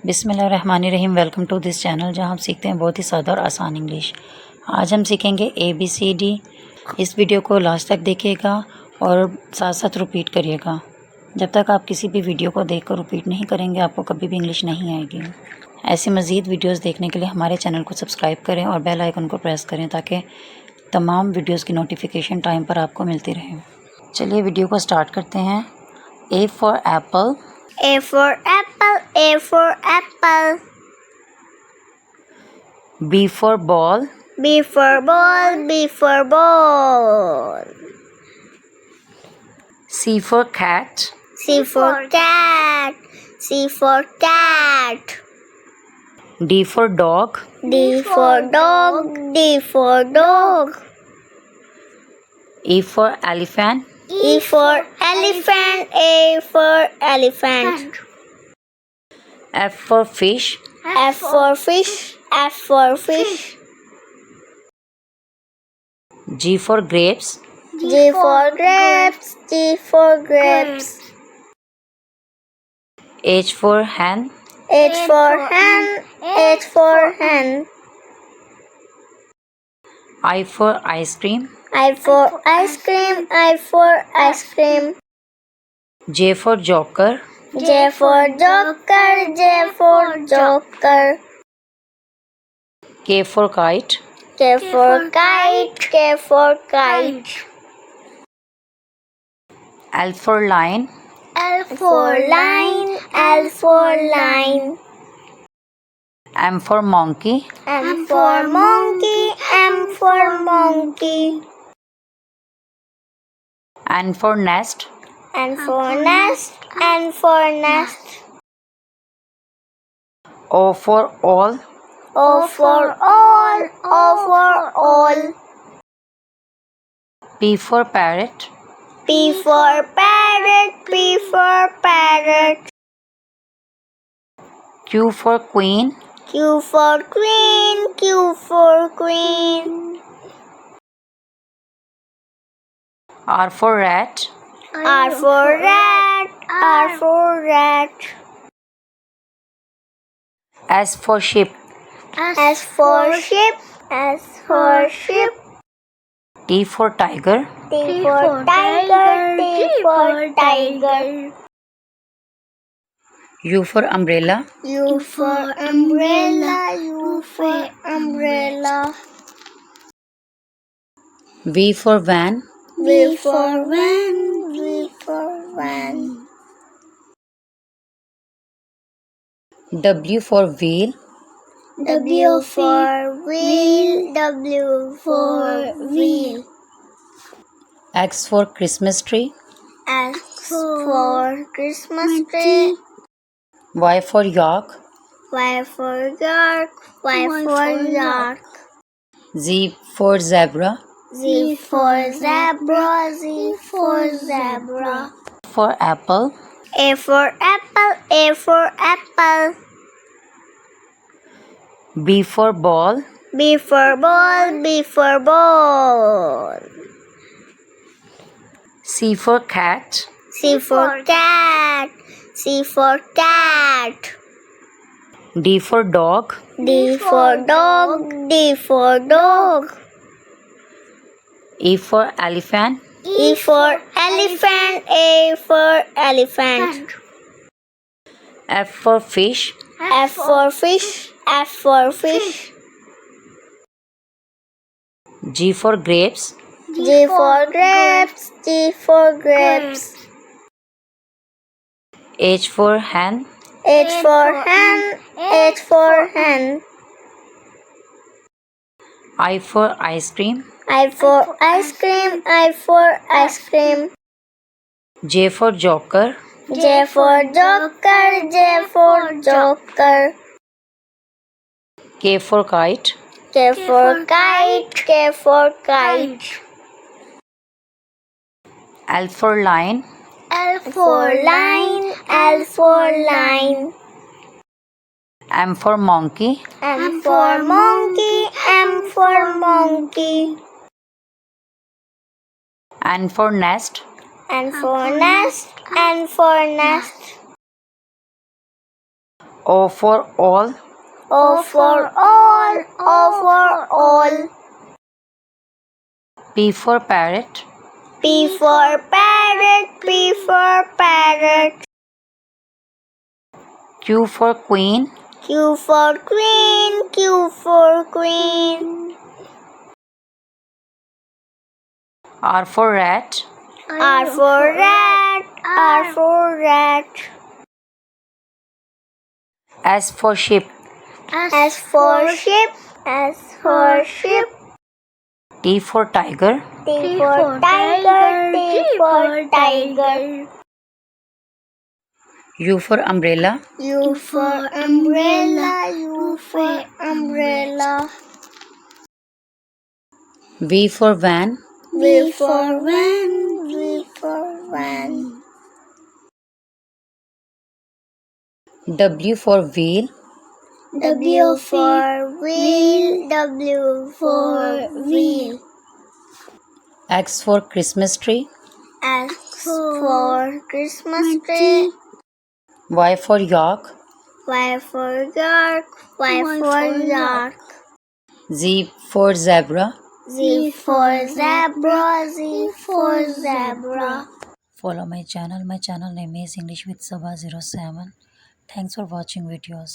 बिस्मिल्लाहिर्रहमानिर्रहीम। Welcome to this channel जहां हम सीखते हैं बहुत ही सादा और आसान इंग्लिश। आज हम सीखेंगे ABCD। इस वीडियो को लास्ट तक देखिएगा और साथ साथ रिपीट करिएगा। जब तक आप किसी भी वीडियो को देखकर रिपीट नहीं करेंगे आपको कभी भी इंग्लिश नहीं आएगी। ऐसी मज़ीद वीडियोस देखने के लिए हमारे चैनल को सब्सक्राइब करें और बेल आइकन को प्रेस करें ताकि तमाम वीडियोज़ की नोटिफिकेशन टाइम पर आपको मिलती रहे। चलिए वीडियो को स्टार्ट करते हैं। A for apple. A for apple, A for apple. B for ball. B for ball, B for ball. C for cat. C for cat, C for cat. D for dog. D for dog, D for dog. E for elephant. E for elephant, A for elephant. F for fish. F for fish, F for fish. G for grapes. G for grapes, G for grapes. H for hen. H for hen, H for hen. I for ice cream. I for ice cream, I for ice cream. J for joker. J for joker, J for joker. K for kite. K for kite, K for kite. L for lion. L for line, L for line. M for monkey. M for monkey, M for monkey. N for nest. N for nest, N for nest. O for all. O for all, O for all. P for parrot. P for parrot, P for parrot. Q for queen. Q for queen, Q for queen. R for rat. R for rat, R for rat. S for sheep. S for sheep, S for sheep. T for tiger. T for tiger, T for tiger. U for umbrella. U for umbrella, U for umbrella. V for van. V for van, V for van. W for wheel. W for wheel, W for wheel. X for Christmas tree. X for Christmas tree. Y for York. Y for York, Y for York. Z for zebra. Z for zebra, Z for zebra. For apple. A for apple, A for apple. B for ball. B for ball, B for ball. C for cat. C for cat, C for cat. D for dog. D for dog, D for dog. E for elephant. E for elephant, A for elephant. F for fish. F for fish, F for fish. G for grapes. G for grapes, G for grapes. H for hen. H for hen, H for hen. I for ice cream. I for ice cream, I for ice cream. J for joker. J for joker, J for joker. K for kite. K for kite, K for kite. L for lion. L for line, L for line. M for monkey. M for monkey, M for monkey. N for nest. N for nest, N for nest. O for all. O for all, O for all. P for parrot. P for parrot, P for parrot. Q for queen. Q for queen, Q for queen. R for rat. R for rat, R for rat. S for sheep. S for sheep, S for sheep. T for tiger. T for tiger, T for tiger. U for umbrella. U for umbrella, U for umbrella. V for van. V for van, V for van. W for wheel. W for wheel, W for wheel. X for Christmas tree. X for Christmas tree. Y for York. Y for York, Y for York. Z for zebra. Z for zebra, Z for zebra. Follow my channel. My channel name is English with Sabha 07. Thanks for watching videos.